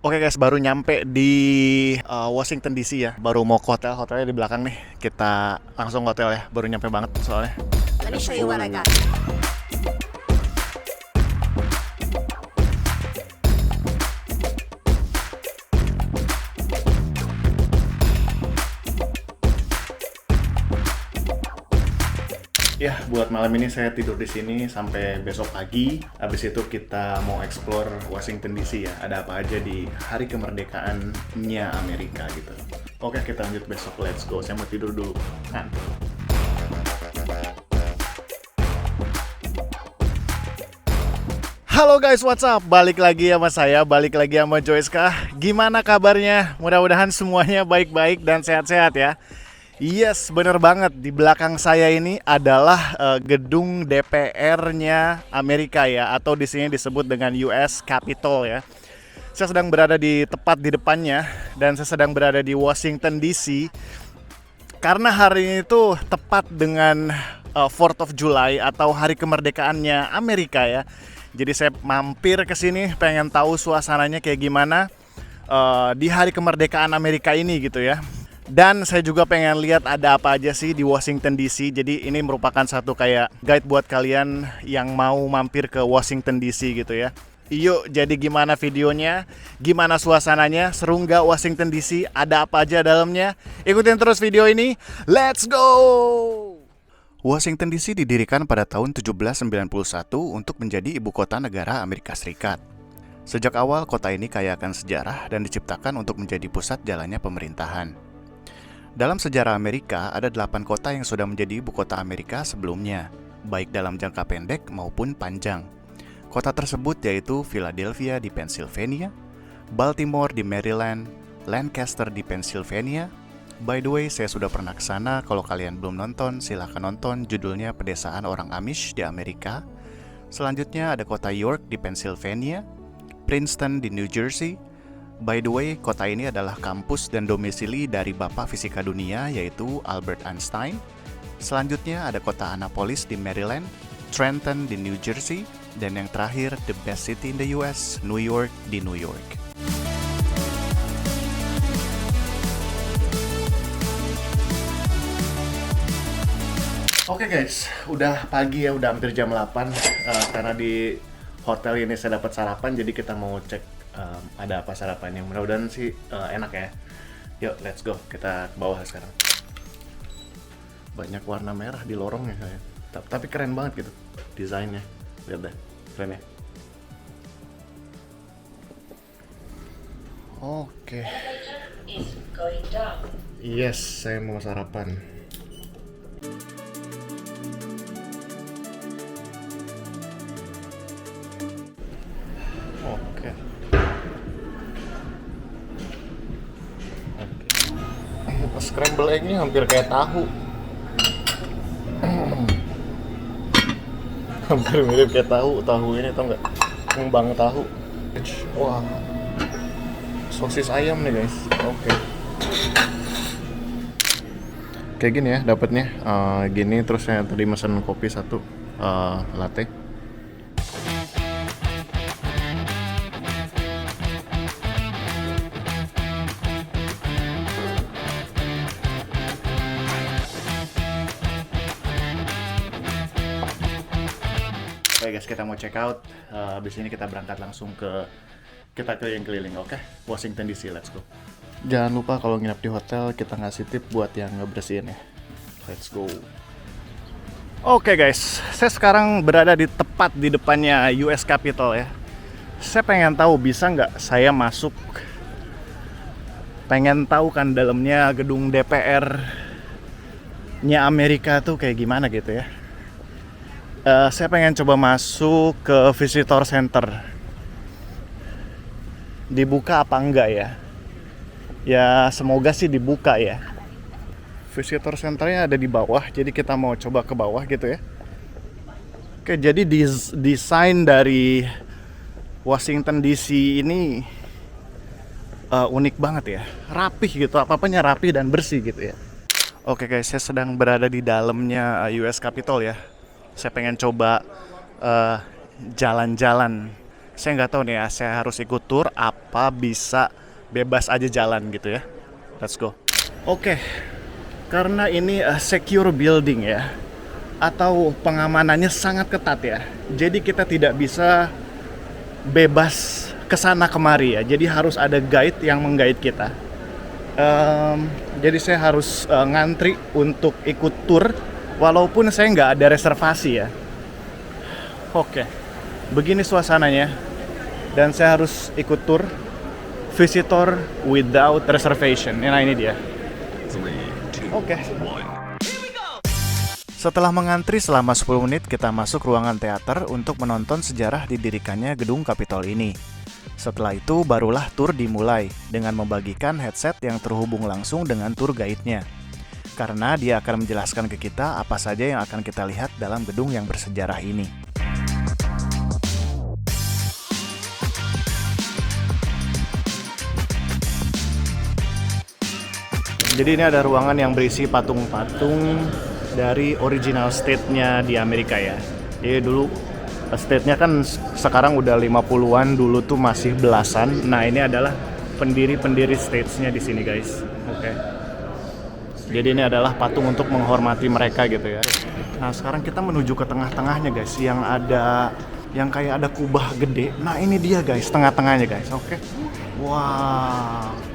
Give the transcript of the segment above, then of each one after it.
Oke guys, baru nyampe di Washington DC ya. Baru mau ke hotel, hotelnya di belakang nih. Kita langsung ke hotel ya. Baru nyampe banget soalnya. Let me show you what I got. Ya, buat malam ini saya tidur di sini sampai besok pagi. Habis itu kita mau explore Washington DC ya. Ada apa aja di hari kemerdekaannya Amerika gitu. Oke, kita lanjut besok. Let's go. Saya mau tidur dulu. Ngantuk. Halo guys, what's up? Balik lagi sama saya, balik lagi sama Joyska. Gimana kabarnya? Mudah-mudahan semuanya baik-baik dan sehat-sehat ya. Yes, bener banget. Di belakang saya ini adalah gedung DPR-nya Amerika ya, atau di sini disebut dengan US Capitol ya. Saya sedang berada tepat di depannya dan saya sedang berada di Washington DC karena hari ini tuh tepat dengan 4th of July atau hari kemerdekaannya Amerika ya. Jadi saya mampir ke sini pengen tahu suasananya kayak gimana di hari kemerdekaan Amerika ini gitu ya. Dan saya juga pengen lihat ada apa aja sih di Washington DC. Jadi ini merupakan satu kayak guide buat kalian yang mau mampir ke Washington DC gitu ya. Yuk, jadi gimana videonya? Gimana suasananya? Seru nggak Washington DC? Ada apa aja dalamnya? Ikutin terus video ini. Let's go! Washington DC didirikan pada tahun 1791 untuk menjadi ibu kota negara Amerika Serikat. Sejak awal kota ini kaya akan sejarah dan diciptakan untuk menjadi pusat jalannya pemerintahan. Dalam sejarah Amerika, ada 8 kota yang sudah menjadi ibu kota Amerika sebelumnya, baik dalam jangka pendek maupun panjang. Kota tersebut yaitu Philadelphia di Pennsylvania, Baltimore di Maryland, Lancaster di Pennsylvania. By the way, saya sudah pernah ke sana. Kalau kalian belum nonton, silahkan nonton. Judulnya Pedesaan Orang Amish di Amerika. Selanjutnya ada kota York di Pennsylvania, Princeton di New Jersey. By the way, kota ini adalah kampus dan domisili dari Bapak Fisika Dunia yaitu Albert Einstein. Selanjutnya ada kota Annapolis di Maryland, Trenton di New Jersey, dan yang terakhir the best city in the US, New York di New York. Oke guys, udah pagi ya, udah hampir jam 8 karena di hotel ini saya dapat sarapan, jadi kita mau cek ada apa sarapannya. Mudah-mudahan sih enak ya. Yuk, let's go. Kita ke bawah sekarang. Banyak warna merah di lorongnya kayak. Tapi keren banget gitu desainnya. Lihat deh, keren ya. Oke. Yes, saya mau sarapan. Oke. Scramble egg-nya hampir kayak tahu. Hampir mirip kayak tahu. Tahu ini tau nggak? Kembang tahu. Wah. Sosis ayam nih guys. Oke. Kayak gini ya dapatnya. Gini terus saya tadi mesen kopi satu latte. Oke guys, kita mau check out. Habis ini kita berangkat langsung kita keliling-keliling, oke? Washington DC, let's go. Jangan lupa kalau nginap di hotel kita ngasih tip buat yang ngebersihin ya. Let's go. Oke guys, saya sekarang berada tepat di depannya US Capitol ya. Saya pengen tahu bisa nggak saya masuk. Pengen tahu kan dalamnya gedung DPR-nya Amerika tuh kayak gimana gitu ya. Saya pengen coba masuk ke visitor center. Dibuka apa enggak ya? Ya semoga sih dibuka ya. Visitor centernya ada di bawah, jadi kita mau coba ke bawah gitu ya. Oke, jadi desain dari Washington DC ini unik banget ya. Rapih gitu, apa-apanya rapih dan bersih gitu ya. Oke guys, saya sedang berada di dalamnya US Capitol ya. Saya pengen coba jalan-jalan Saya nggak tahu nih ya, saya harus ikut tour apa bisa bebas aja jalan gitu ya. Let's go. Oke, karena ini secure building ya, atau pengamanannya sangat ketat ya. Jadi kita tidak bisa bebas kesana kemari ya. Jadi harus ada guide yang mengguide kita. Jadi saya harus ngantri untuk ikut tour, walaupun saya nggak ada reservasi ya. Oke, begini suasananya. Dan saya harus ikut tour visitor without reservation. Nah ini dia. Oke. Setelah mengantri selama 10 menit, kita masuk ruangan teater untuk menonton sejarah didirikannya gedung Capitol ini. Setelah itu, barulah tur dimulai dengan membagikan headset yang terhubung langsung dengan tour guide-nya. Karena dia akan menjelaskan ke kita apa saja yang akan kita lihat dalam gedung yang bersejarah ini. Jadi ini ada ruangan yang berisi patung-patung dari original state-nya di Amerika ya. Jadi dulu state-nya kan sekarang udah 50-an, dulu tuh masih belasan. Nah ini adalah pendiri-pendiri state-nya di sini guys. Oke. Jadi ini adalah patung untuk menghormati mereka gitu ya. Nah sekarang kita menuju ke tengah-tengahnya guys, yang kayak ada kubah gede. Nah ini dia guys, tengah-tengahnya guys. Oke. Wow.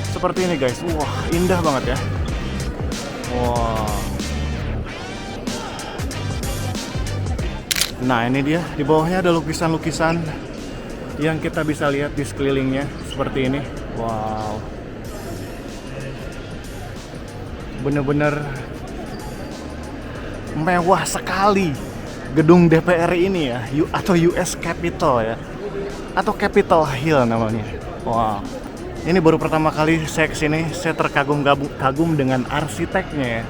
Seperti ini guys. Wah, indah banget ya. Wah. Nah, ini dia. Di bawahnya ada lukisan-lukisan yang kita bisa lihat di sekelilingnya seperti ini. Wow. Bener-bener mewah sekali gedung DPR ini ya, atau US Capitol ya. Atau Capitol Hill namanya. Wow. Ini baru pertama kali saya kesini, saya terkagum dengan arsiteknya ya.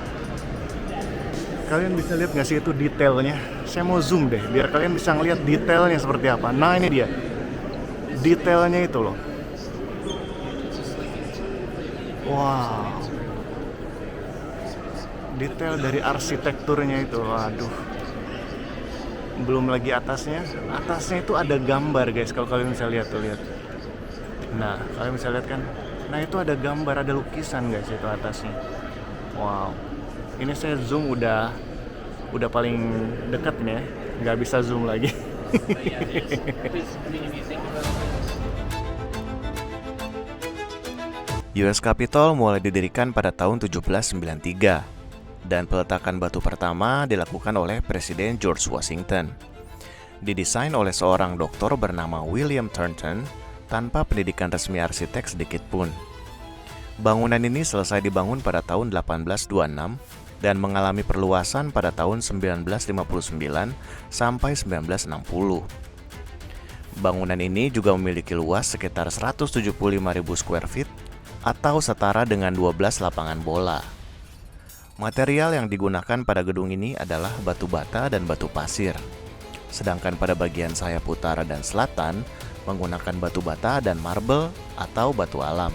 Kalian bisa lihat nggak sih itu detailnya? Saya mau zoom deh, biar kalian bisa ngeliat detailnya seperti apa. Nah ini dia, detailnya itu loh. Wow, detail dari arsitekturnya itu, waduh. Belum lagi atasnya itu ada gambar guys, kalau kalian bisa lihat tuh, lihat. Nah, kalian bisa lihat kan? Nah, itu ada gambar, ada lukisan guys itu atasnya. Wow. Ini saya zoom udah paling dekat nih ya. Nggak bisa zoom lagi. US Capitol mulai didirikan pada tahun 1793 dan peletakan batu pertama dilakukan oleh Presiden George Washington. Didesain oleh seorang doktor bernama William Thornton tanpa pendidikan resmi arsitek sedikit pun. Bangunan ini selesai dibangun pada tahun 1826 dan mengalami perluasan pada tahun 1959 sampai 1960. Bangunan ini juga memiliki luas sekitar 175.000 square feet atau setara dengan 12 lapangan bola. Material yang digunakan pada gedung ini adalah batu bata dan batu pasir. Sedangkan pada bagian sayap utara dan selatan menggunakan batu bata dan marble atau batu alam.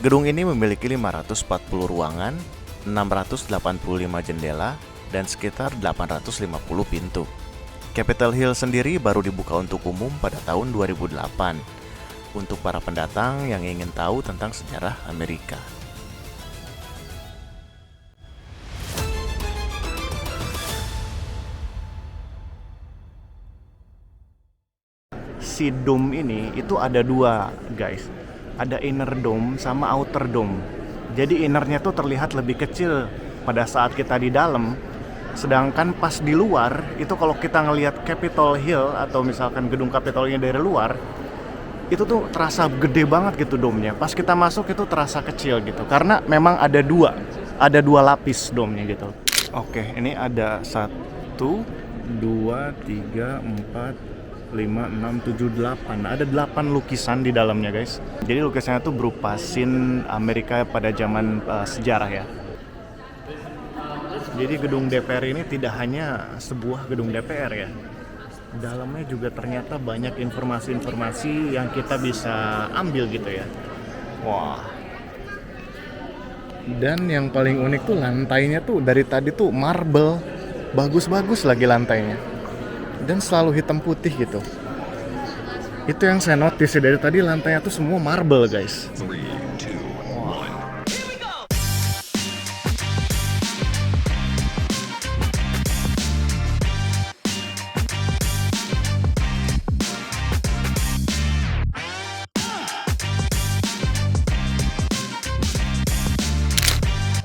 Gedung ini memiliki 540 ruangan, 685 jendela, dan sekitar 850 pintu. Capitol Hill sendiri baru dibuka untuk umum pada tahun 2008 untuk para pendatang yang ingin tahu tentang sejarah Amerika. Si dome ini itu ada dua guys, ada inner dome sama outer dome. Jadi innernya tuh terlihat lebih kecil pada saat kita di dalam, sedangkan pas di luar itu kalau kita ngelihat Capitol Hill atau misalkan gedung Capitolnya dari luar, itu tuh terasa gede banget gitu dome-nya. Pas kita masuk itu terasa kecil gitu, karena memang ada dua lapis dome-nya gitu. Oke, ini ada 1, 2, 3, 4, 5, 6, 7, 8. Ada 8 lukisan di dalamnya guys. Jadi lukisannya tuh berupa scene Amerika pada zaman sejarah ya. Jadi gedung DPR ini tidak hanya sebuah gedung DPR ya. Dalamnya juga ternyata banyak informasi-informasi yang kita bisa ambil gitu ya. Wah. Dan yang paling unik tuh lantainya tuh dari tadi tuh marble. Bagus-bagus lagi lantainya. dan selalu hitam putih gitu. Itu yang saya notice dari tadi, lantainya tuh semua marble guys.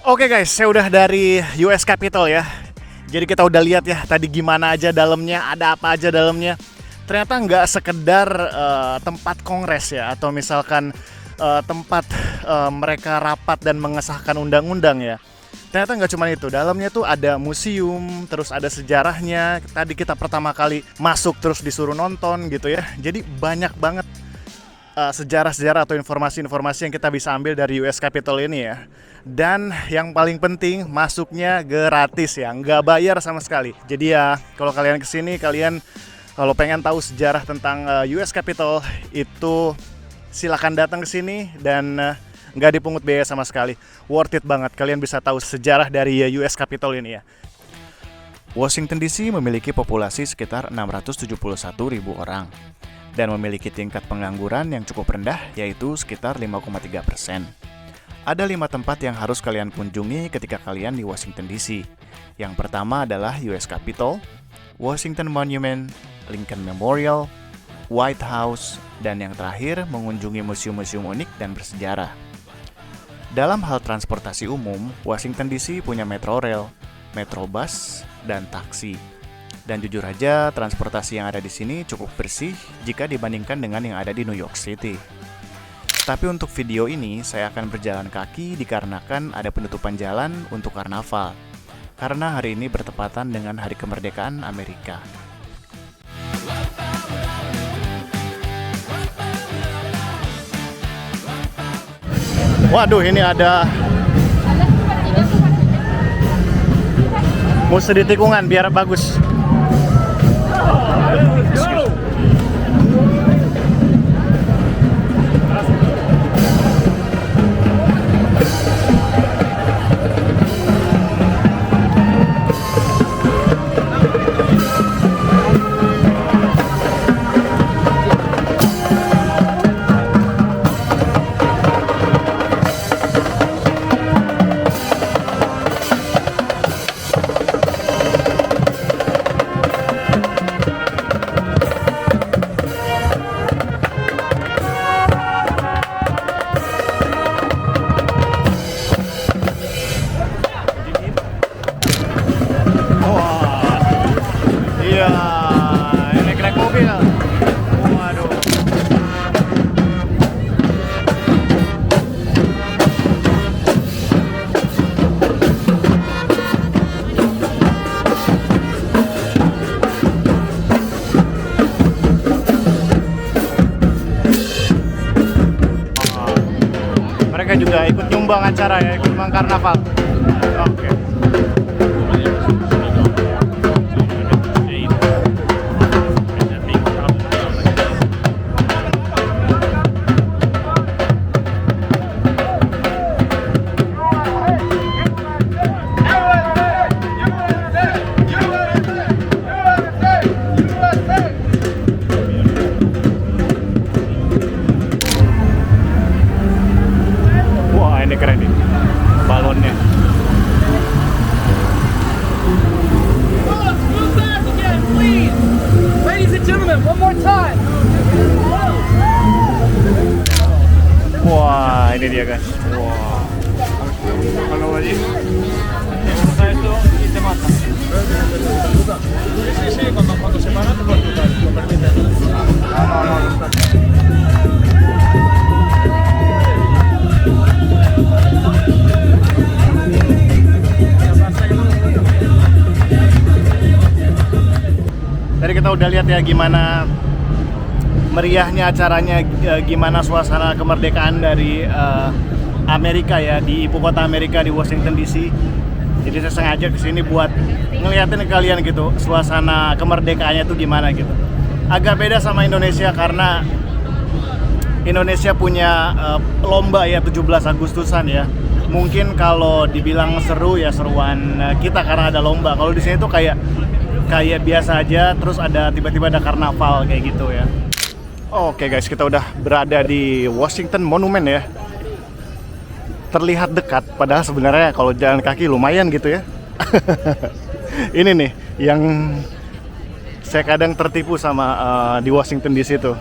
Oke guys, saya udah dari US Capitol ya. Jadi kita udah lihat ya tadi gimana aja dalamnya, ada apa aja dalamnya. Ternyata nggak sekedar tempat kongres ya, atau misalkan tempat mereka rapat dan mengesahkan undang-undang ya. Ternyata nggak cuma itu, dalamnya tuh ada museum, terus ada sejarahnya. Tadi kita pertama kali masuk terus disuruh nonton gitu ya. Jadi banyak banget sejarah-sejarah atau informasi-informasi yang kita bisa ambil dari US Capitol ini ya. Dan yang paling penting, masuknya gratis ya, nggak bayar sama sekali. Jadi ya kalau kalian kesini, kalian kalau pengen tahu sejarah tentang US Capitol itu silakan datang ke sini dan nggak dipungut biaya sama sekali. Worth it banget, kalian bisa tahu sejarah dari US Capitol ini ya. Washington DC memiliki populasi sekitar 671.000 orang dan memiliki tingkat pengangguran yang cukup rendah, yaitu sekitar 5,3%. Ada 5 tempat yang harus kalian kunjungi ketika kalian di Washington DC. Yang pertama adalah US Capitol, Washington Monument, Lincoln Memorial, White House, dan yang terakhir mengunjungi museum-museum unik dan bersejarah. Dalam hal transportasi umum, Washington DC punya Metrorail, Metrobus, dan taksi. Dan jujur aja, transportasi yang ada di sini cukup bersih jika dibandingkan dengan yang ada di New York City. Tapi untuk video ini, saya akan berjalan kaki dikarenakan ada penutupan jalan untuk karnaval. Karena hari ini bertepatan dengan Hari Kemerdekaan Amerika. Waduh, ini ada musik di tikungan biar bagus. Mereka juga ikut nyumbang acara ya, ikut nyumbang karnaval. Oke. Keren nih balonnya. Wah, ini dia guys. Wah. Kalau lagi saya itu ide mata. Sisi foto separate buat kita permiten. Tadi kita udah lihat ya gimana meriahnya acaranya, gimana suasana kemerdekaan dari Amerika ya, di ibu kota Amerika di Washington DC. Jadi saya sengaja kesini buat ngeliatin ke kalian gitu suasana kemerdekaannya tuh gimana gitu. Agak beda sama Indonesia karena Indonesia punya lomba ya 17 Agustusan ya. Mungkin kalau dibilang seru ya seruan kita karena ada lomba. Kalau di sini tuh kayak kayak biasa aja, terus ada tiba-tiba ada karnaval kayak gitu ya. Oke guys, kita udah berada di Washington Monument ya. Terlihat dekat, padahal sebenarnya kalau jalan kaki lumayan gitu ya. Ini nih yang saya kadang tertipu sama di Washington DC tuh.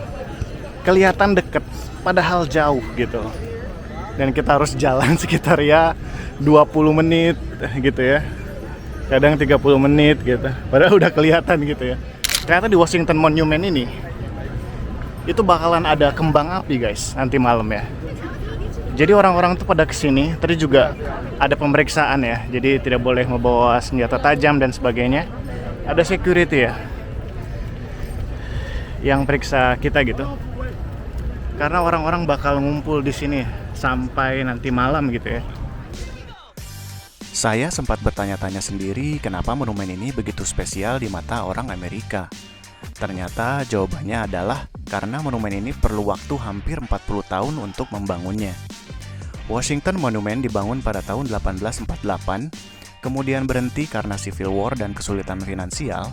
Kelihatan deket, padahal jauh gitu. Dan kita harus jalan sekitar ya 20 menit gitu ya. Kadang 30 menit gitu. Padahal udah kelihatan gitu ya. Ternyata di Washington Monument ini itu bakalan ada kembang api guys nanti malam ya. Jadi orang-orang tuh pada kesini, tadi juga ada pemeriksaan ya. Jadi tidak boleh membawa senjata tajam dan sebagainya. Ada security ya yang periksa kita gitu. Karena orang-orang bakal ngumpul di sini sampai nanti malam gitu ya. Saya sempat bertanya-tanya sendiri kenapa monumen ini begitu spesial di mata orang Amerika. Ternyata jawabannya adalah karena monumen ini perlu waktu hampir 40 tahun untuk membangunnya. Washington Monument dibangun pada tahun 1848, kemudian berhenti karena Civil War dan kesulitan finansial,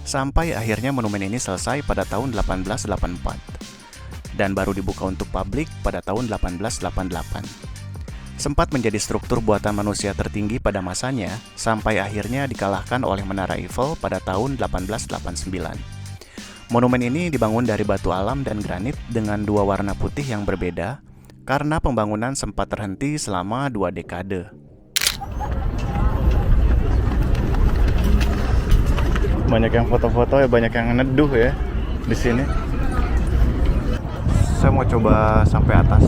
sampai akhirnya monumen ini selesai pada tahun 1884, dan baru dibuka untuk publik pada tahun 1888. Sempat menjadi struktur buatan manusia tertinggi pada masanya, sampai akhirnya dikalahkan oleh Menara Eiffel pada tahun 1889. Monumen ini dibangun dari batu alam dan granit dengan dua warna putih yang berbeda, karena pembangunan sempat terhenti selama 2 dekade. Banyak yang foto-foto ya, banyak yang neduh ya di sini. Saya mau coba sampai atas.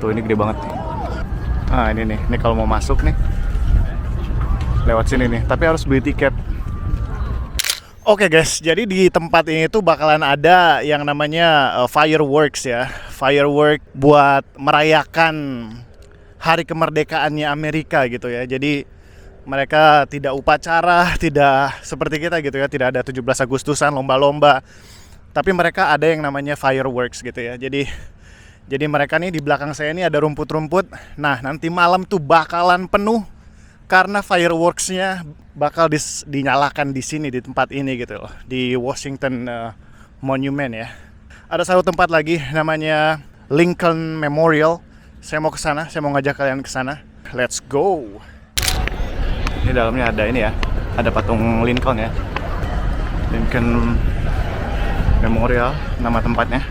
Tuh ini gede banget nih. Ah ini nih, ini kalau mau masuk nih lewat sini nih, tapi harus beli tiket. Oke guys, jadi di tempat ini tuh bakalan ada yang namanya fireworks ya. Firework buat merayakan hari kemerdekaannya Amerika gitu ya. Jadi mereka tidak upacara, tidak seperti kita gitu ya. Tidak ada 17 Agustusan, lomba-lomba. Tapi mereka ada yang namanya fireworks gitu ya. Jadi mereka nih di belakang saya ini ada rumput-rumput. Nah nanti malam tuh bakalan penuh karena fireworksnya bakal dinyalakan di sini, di tempat ini gitu loh, di Washington Monument ya. Ada satu tempat lagi namanya Lincoln Memorial. Saya mau ke sana, saya mau ngajak kalian ke sana. Let's go. Ini dalamnya ada ini ya, ada patung Lincoln ya. Lincoln Memorial nama tempatnya.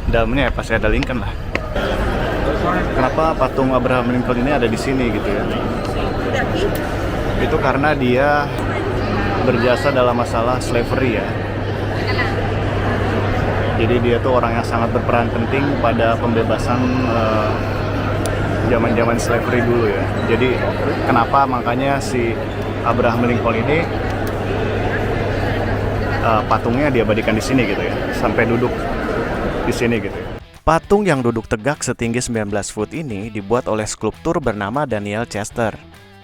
Dalamnya ya pasti ada Lincoln lah. Kenapa patung Abraham Lincoln ini ada di sini gitu ya? Itu karena dia berjasa dalam masalah slavery ya. Jadi dia tuh orang yang sangat berperan penting pada pembebasan zaman-zaman slavery dulu ya. Jadi kenapa makanya si Abraham Lincoln ini patungnya diabadikan di sini gitu ya, sampai duduk di sini gitu ya. Patung yang duduk tegak setinggi 19 foot ini dibuat oleh skulptur bernama Daniel Chester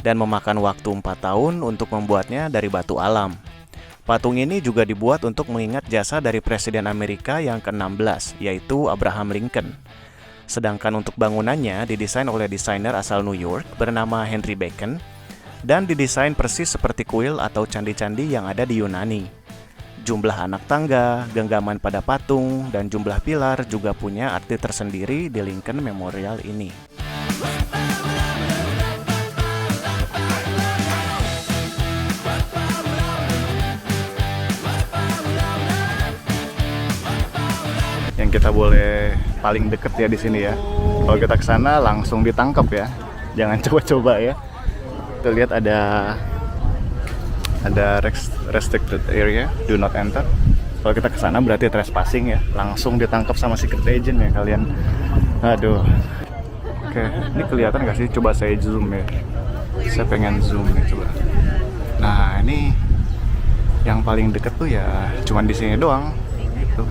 dan memakan waktu 4 tahun untuk membuatnya dari batu alam. Patung ini juga dibuat untuk mengingat jasa dari Presiden Amerika yang ke-16, yaitu Abraham Lincoln. Sedangkan untuk bangunannya didesain oleh desainer asal New York bernama Henry Bacon dan didesain persis seperti kuil atau candi-candi yang ada di Yunani. Jumlah anak tangga, genggaman pada patung, dan jumlah pilar juga punya arti tersendiri di Lincoln Memorial ini. Yang kita boleh paling deket ya di sini ya. Kalau kita ke sana langsung ditangkap ya. Jangan coba-coba ya. Kita lihat ada restricted area, do not enter. Kalau kita ke sana berarti trespassing ya. Langsung ditangkap sama secret agent ya kalian. Aduh. Oke, ini kelihatan nggak sih? Coba saya zoom ya. Saya pengen zoom nih coba. Nah, ini yang paling deket tuh ya cuman di sini doang gitu.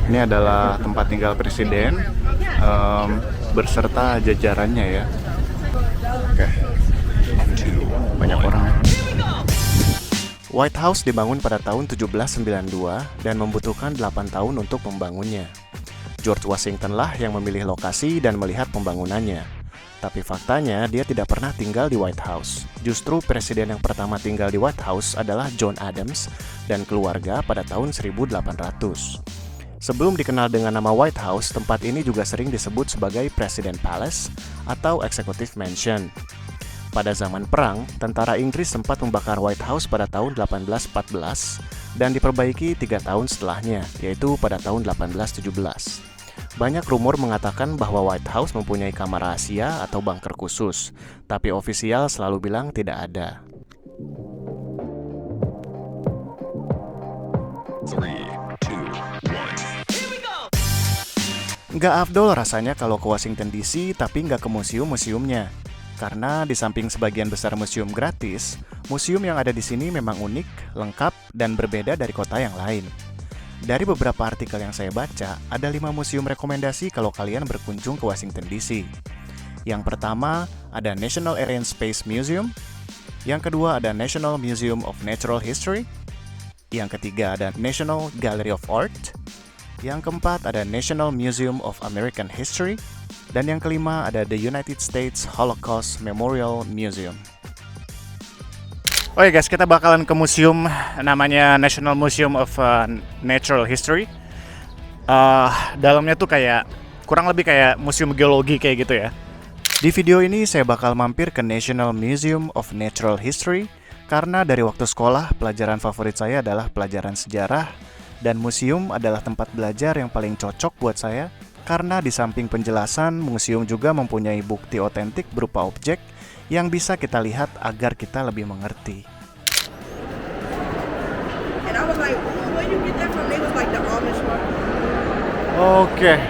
Ini adalah tempat tinggal presiden beserta jajarannya ya. Oke. Banyak orang. White House dibangun pada tahun 1792 dan membutuhkan 8 tahun untuk membangunnya. George Washington lah yang memilih lokasi dan melihat pembangunannya. Tapi faktanya dia tidak pernah tinggal di White House. Justru presiden yang pertama tinggal di White House adalah John Adams dan keluarga pada tahun 1800. Sebelum dikenal dengan nama White House, tempat ini juga sering disebut sebagai President Palace atau Executive Mansion. Pada zaman perang, tentara Inggris sempat membakar White House pada tahun 1814 dan diperbaiki 3 tahun setelahnya, yaitu pada tahun 1817. Banyak rumor mengatakan bahwa White House mempunyai kamar rahasia atau bunker khusus, tapi ofisial selalu bilang tidak ada. 3, 2, 1. Nggak afdol rasanya kalau ke Washington DC tapi nggak ke museum-museumnya. Karena di samping sebagian besar museum gratis, museum yang ada di sini memang unik, lengkap, dan berbeda dari kota yang lain. Dari beberapa artikel yang saya baca, ada 5 museum rekomendasi kalau kalian berkunjung ke Washington DC. Yang pertama, ada National Air and Space Museum. Yang kedua, ada National Museum of Natural History. Yang ketiga, ada National Gallery of Art. Yang keempat, ada National Museum of American History. Dan yang kelima, ada The United States Holocaust Memorial Museum. Oke guys, kita bakalan ke museum namanya National Museum of Natural History. Dalamnya tuh kayak kurang lebih kayak museum geologi kayak gitu ya. Di video ini saya bakal mampir ke National Museum of Natural History karena dari waktu sekolah pelajaran favorit saya adalah pelajaran sejarah dan museum adalah tempat belajar yang paling cocok buat saya karena di samping penjelasan, museum juga mempunyai bukti otentik berupa objek yang bisa kita lihat agar kita lebih mengerti. And I was like, where you get that from? They was like the Amish one. Oke,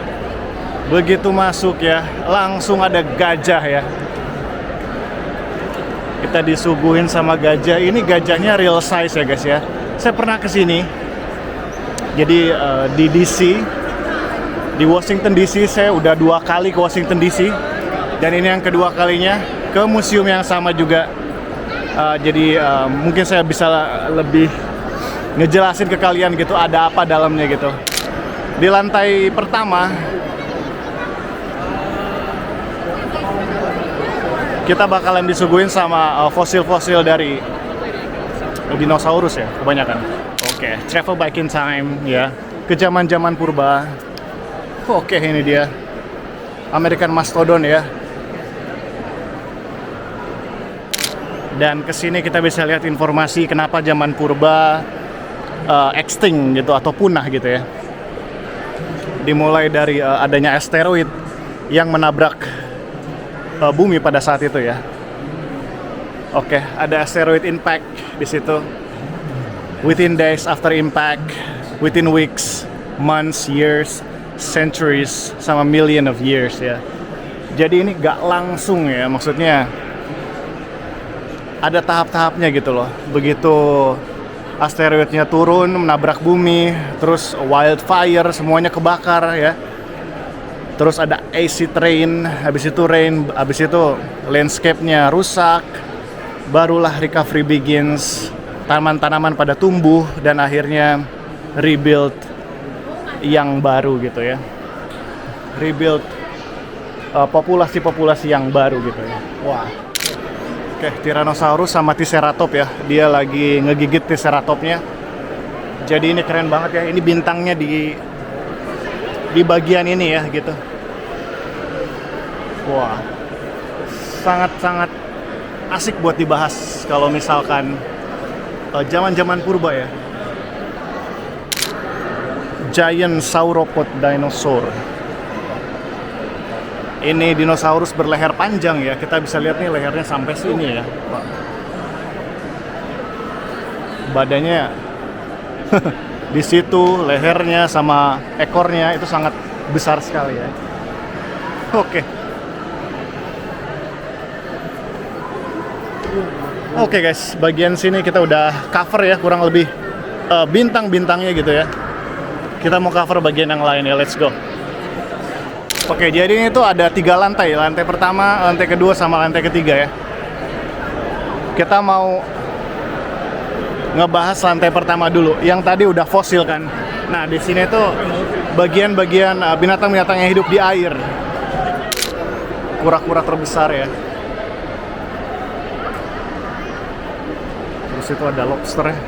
begitu masuk ya, langsung ada gajah ya. Kita disuguhin sama gajah. Ini gajahnya real size ya guys ya. Saya pernah kesini. Jadi di DC, di Washington DC, saya udah 2 kali ke Washington DC. Dan ini yang kedua kalinya ke museum yang sama juga. Jadi mungkin saya bisa lebih ngejelasin ke kalian gitu ada apa dalamnya gitu. Di lantai pertama kita bakalan disuguhin sama fosil-fosil dari dinosaurus ya kebanyakan. Oke, travel back in time ya ke zaman-zaman purba. Oke, ini dia American Mastodon ya. Dan kesini kita bisa lihat informasi kenapa zaman purba extinct gitu atau punah gitu ya. Dimulai dari adanya asteroid yang menabrak bumi pada saat itu ya. Oke, ada asteroid impact di situ. Within days after impact, within weeks, months, years, centuries, sama million of years ya. Jadi ini gak langsung ya, maksudnya ada tahap-tahapnya gitu loh. Begitu asteroidnya turun, menabrak bumi, terus wildfire, semuanya kebakar ya. Terus ada acid rain, habis itu landscape-nya rusak. Barulah recovery begins, tanaman-tanaman pada tumbuh dan akhirnya rebuild yang baru gitu ya. Rebuild populasi-populasi yang baru gitu ya. Wah. Oke, Tyrannosaurus sama Triceratops ya. Dia lagi ngegigit Triceratopsnya. Jadi ini keren banget ya. Ini bintangnya di bagian ini ya gitu. Wah. Sangat-sangat asik buat dibahas kalau misalkan zaman-zaman purba ya. Giant sauropod dinosaur. Ini dinosaurus berleher panjang ya. Kita bisa lihat nih lehernya sampai sini ya. Badannya di situ, lehernya sama ekornya itu sangat besar sekali ya. Oke guys, bagian sini kita udah cover ya kurang lebih bintang-bintangnya gitu ya. Kita mau cover bagian yang lain ya, let's go. Oke, jadi ini tuh ada 3 lantai. Lantai pertama, lantai kedua, sama lantai ketiga ya. Kita mau ngebahas lantai pertama dulu. Yang tadi udah fosil kan. Nah, di sini tuh bagian-bagian binatang-binatang yang hidup di air. kura-kura terbesar ya. Terus itu ada lobster ya.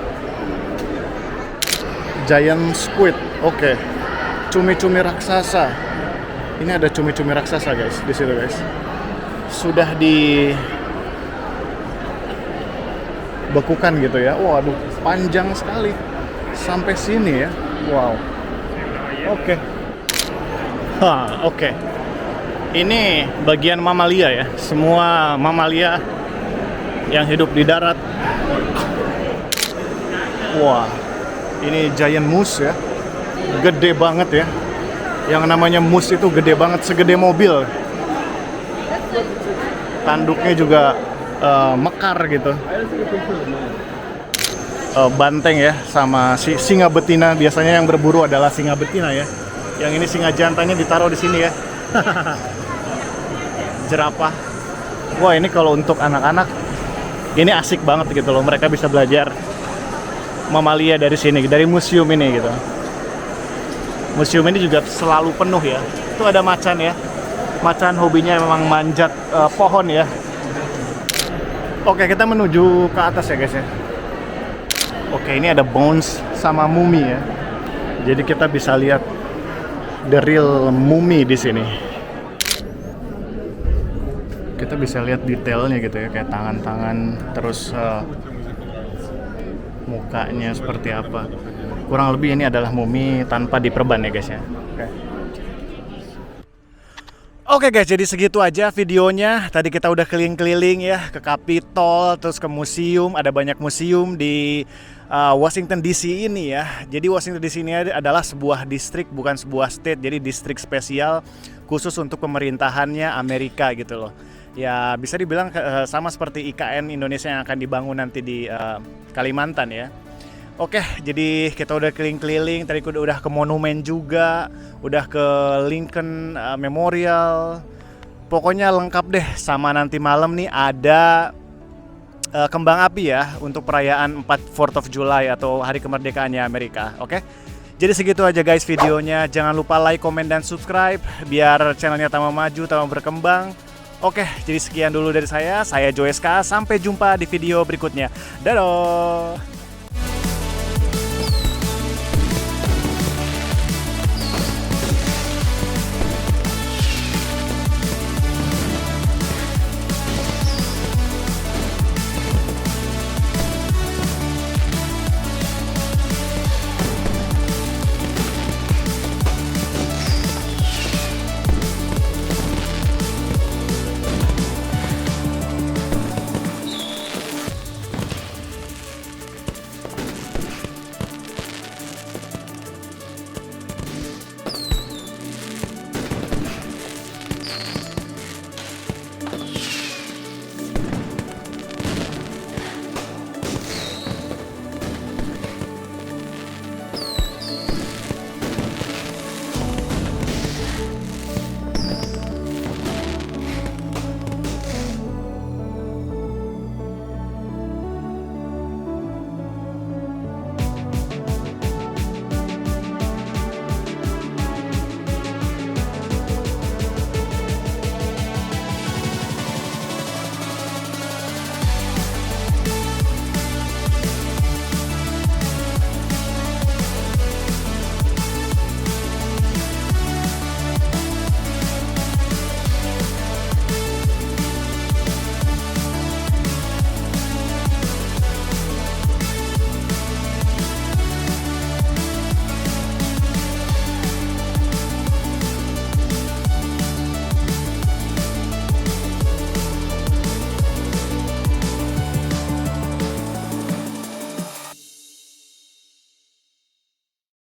Giant squid, oke. Cumi-cumi raksasa. Ini ada cumi-cumi raksasa guys, di situ guys. Sudah dibekukan gitu ya. Waduh, panjang sekali. Sampai sini ya. Wow. Oke. Oke. Ini bagian mamalia ya. Semua mamalia yang hidup di darat. Wah. Ini giant moose ya. Gede banget ya. Yang namanya moose itu gede banget, segede mobil. Tanduknya juga mekar gitu. Banteng ya, sama singa betina. Biasanya yang berburu adalah singa betina ya. Yang ini singa jantannya ditaruh di sini ya. Jerapah. Wah, ini kalau untuk anak-anak ini asik banget gitu loh. Mereka bisa belajar mamalia dari sini, dari museum ini gitu. Museum ini juga selalu penuh ya. Itu ada macan ya. Macan hobinya memang manjat pohon ya. Oke, kita menuju ke atas ya guys ya. Oke, ini ada bones sama mumi ya. Jadi kita bisa lihat the real mumi di sini. Kita bisa lihat detailnya gitu ya, kayak tangan-tangan, terus mukanya seperti apa. Kurang lebih ini adalah mumi tanpa diperban ya guys ya. Oke guys, jadi segitu aja videonya. Tadi kita udah keliling-keliling ya ke Capitol, terus ke museum. Ada banyak museum di Washington DC ini ya. Jadi Washington DC ini adalah sebuah distrik, bukan sebuah state. Jadi distrik spesial khusus untuk pemerintahannya Amerika gitu loh. Ya bisa dibilang sama seperti IKN Indonesia yang akan dibangun nanti di Kalimantan ya. Oke, jadi kita udah keliling-keliling. Tadi udah ke monumen juga, udah ke Lincoln Memorial. Pokoknya lengkap deh. Sama nanti malam nih ada kembang api ya untuk perayaan 4th of July atau hari kemerdekaannya Amerika. Oke. Jadi segitu aja guys videonya. Jangan lupa like, komen, dan subscribe biar channelnya tambah maju, tambah berkembang. Oke, jadi sekian dulu dari saya Joeska. Sampai jumpa di video berikutnya. Dadah.